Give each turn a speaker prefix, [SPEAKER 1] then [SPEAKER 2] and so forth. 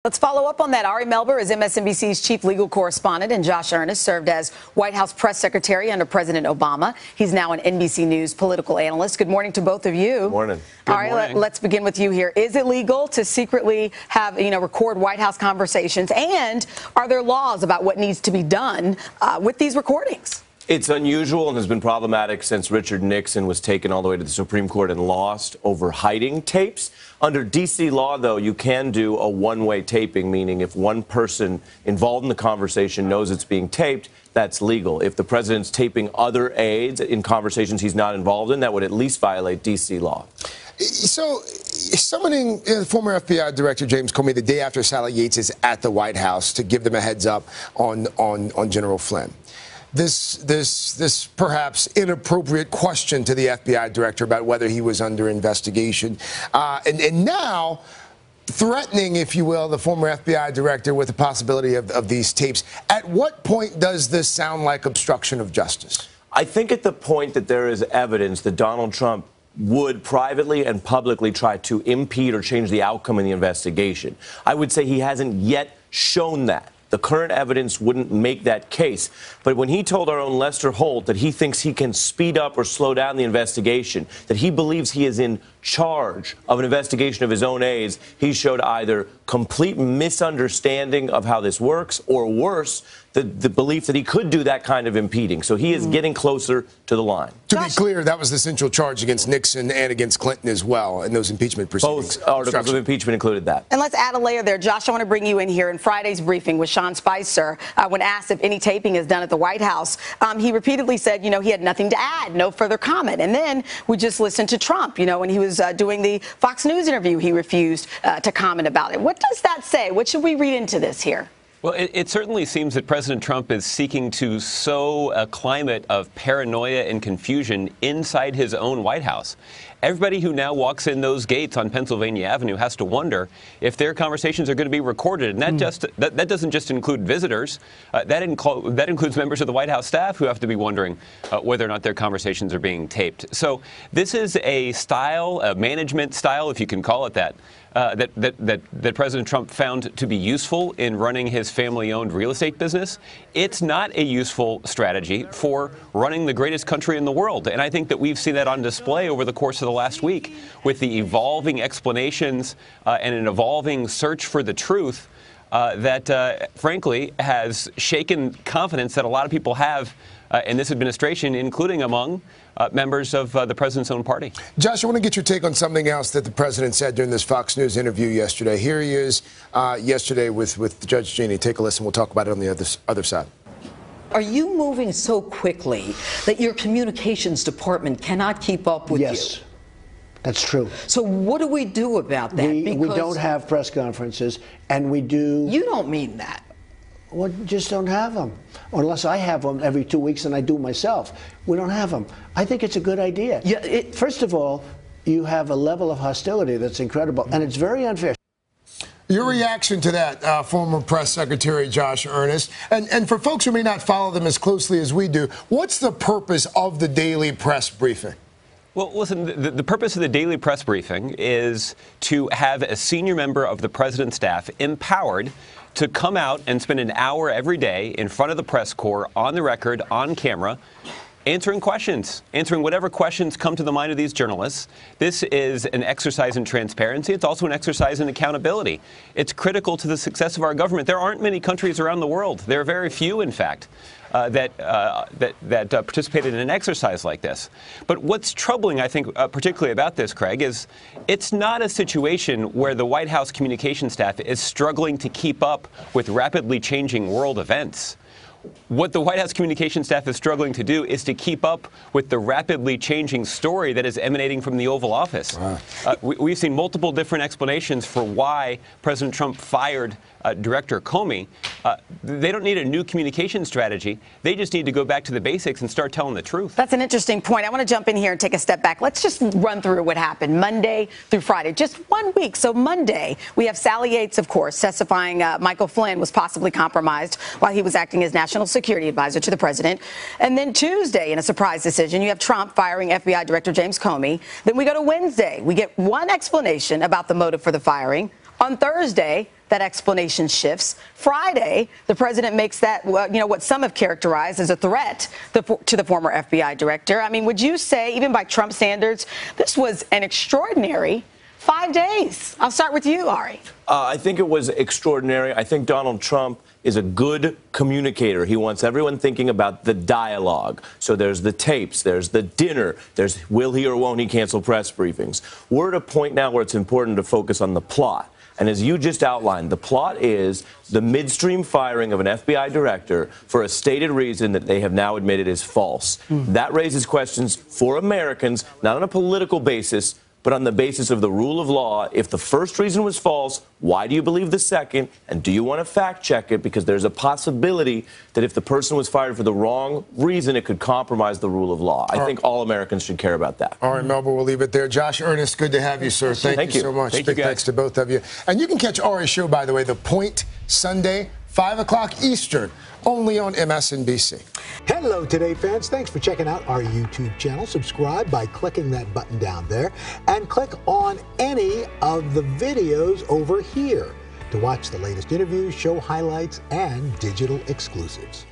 [SPEAKER 1] Let's follow up on that. Ari Melber is MSNBC's chief legal correspondent, and Josh Earnest served as White House press secretary under President Obama. He's now an NBC News political analyst. Good morning to both of you.
[SPEAKER 2] Good morning.
[SPEAKER 1] Ari, let's begin with you here. Is it legal to secretly have, record White House conversations? And are there laws about what needs to be done with these recordings?
[SPEAKER 2] It's unusual and has been problematic since Richard Nixon was taken all the way to the Supreme Court and lost over hiding tapes. Under D.C. law, though, you can do a one-way taping, meaning if one person involved in the conversation knows it's being taped, that's legal. If the president's taping other aides in conversations he's not involved in, that would at least violate D.C. law.
[SPEAKER 3] So, summoning former FBI Director James Comey the day after Sally Yates is at the White House to give them a heads up on General Flynn. This perhaps inappropriate question to the FBI director about whether he was under investigation, and now threatening, if you will, the former FBI director with the possibility of these tapes. At what point does this sound like obstruction of justice?
[SPEAKER 2] I think at the point that there is evidence that Donald Trump would privately and publicly try to impede or change the outcome in the investigation. I would say he hasn't yet shown that. The current evidence wouldn't make that case. But when he told our own Lester Holt that he thinks he can speed up or slow down the investigation, that he believes he is in charge of an investigation of his own aides, he showed either complete misunderstanding of how this works or worse, the belief that he could do that kind of impeding. So he is getting closer to the line.
[SPEAKER 3] To be clear, that was the central charge against Nixon and against Clinton as well in those impeachment proceedings.
[SPEAKER 2] Both articles of impeachment included that.
[SPEAKER 1] And let's add a layer there. Josh, I want to bring you in here. In Friday's briefing with Sean Spicer, when asked if any taping is done at the White House, he repeatedly said, he had nothing to add, no further comment. And then we just listened to Trump, when he was doing the Fox News interview, he refused to comment about it. What does that say? What should we read into this here?
[SPEAKER 4] Well, it certainly seems that President Trump is seeking to sow a climate of paranoia and confusion inside his own White House. Everybody who now walks in those gates on Pennsylvania Avenue has to wonder if their conversations are going to be recorded. And that doesn't just include visitors. That includes members of the White House staff who have to be wondering whether or not their conversations are being taped. So this is a style, a management style, if you can call it that, that President Trump found to be useful in running his family-owned real estate business. It's not a useful strategy for running the greatest country in the world. And I think that we've seen that on display over the course of the last week with the evolving explanations and an evolving search for the truth that, frankly, has shaken confidence that a lot of people have in this administration, including among members of the president's own party.
[SPEAKER 3] Josh, I want to get your take on something else that the president said during this Fox News interview yesterday. Here he is yesterday with Judge Jeannie. Take a listen. We'll talk about it on the other side.
[SPEAKER 5] Are you moving so quickly that your communications department cannot keep up with you?
[SPEAKER 6] Yes, that's true.
[SPEAKER 5] So what do we do about that?
[SPEAKER 6] We don't have press conferences, and we do...
[SPEAKER 5] You don't mean that.
[SPEAKER 6] Well, just don't have them. Unless I have them every 2 weeks and I do myself. We don't have them. I think it's a good idea.
[SPEAKER 5] Yeah,
[SPEAKER 6] First of all, you have a level of hostility that's incredible, and it's very unfair.
[SPEAKER 3] Your reaction to that, former press secretary Josh Earnest, and for folks who may not follow them as closely as we do, what's the purpose of the daily press briefing?
[SPEAKER 4] Well, listen, the purpose of the daily press briefing is to have a senior member of the president's staff empowered to come out and spend an hour every day in front of the press corps, on the record, on camera, answering questions, answering whatever questions come to the mind of these journalists. This is an exercise in transparency. It's also an exercise in accountability. It's critical to the success of our government. There aren't many countries around the world. There are very few, in fact, that participated in an exercise like this. But what's troubling, I think, particularly about this, Craig, is it's not a situation where the White House communication staff is struggling to keep up with rapidly changing world events. What the White House communication staff is struggling to do is to keep up with the rapidly changing story that is emanating from the Oval Office. Wow. We've seen multiple different explanations for why President Trump fired Director Comey. They don't need a new communication strategy. They just need to go back to the basics and start telling the truth.
[SPEAKER 1] That's an interesting point. I want to jump in here and take a step back. Let's just run through what happened Monday through Friday, just 1 week. So Monday, we have Sally Yates, of course, testifying Michael Flynn was possibly compromised while he was acting as national security advisor to the president. And then Tuesday, in a surprise decision, you have Trump firing FBI Director James Comey. Then we go to Wednesday. We get one explanation about the motive for the firing. On Thursday, that explanation shifts. Friday, the president makes that, what some have characterized as a threat to the former FBI director. I mean, would you say, even by Trump standards, this was an extraordinary 5 days? I'll start with you, Ari.
[SPEAKER 2] I think it was extraordinary. I think Donald Trump is a good communicator. He wants everyone thinking about the dialogue. So there's the tapes, there's the dinner, there's will he or won't he cancel press briefings. We're at a point now where it's important to focus on the plot. And as you just outlined, the plot is the midstream firing of an FBI director for a stated reason that they have now admitted is false. That raises questions for Americans, not on a political basis, but on the basis of the rule of law. If the first reason was false, why do you believe the second? And do you want to fact check it? Because there's a possibility that if the person was fired for the wrong reason, it could compromise the rule of law. I think all Americans should care about that.
[SPEAKER 3] Ari Melber, we'll leave it there. Josh Earnest, good to have you, sir. Thank you so much.
[SPEAKER 2] Big
[SPEAKER 3] thanks to both of you. And you can catch Ari's show, by the way, The Point, Sunday, 5 o'clock Eastern, only on MSNBC.
[SPEAKER 7] Hello, Today fans. Thanks for checking out our YouTube channel. Subscribe by clicking that button down there and click on any of the videos over here to watch the latest interviews, show highlights, and digital exclusives.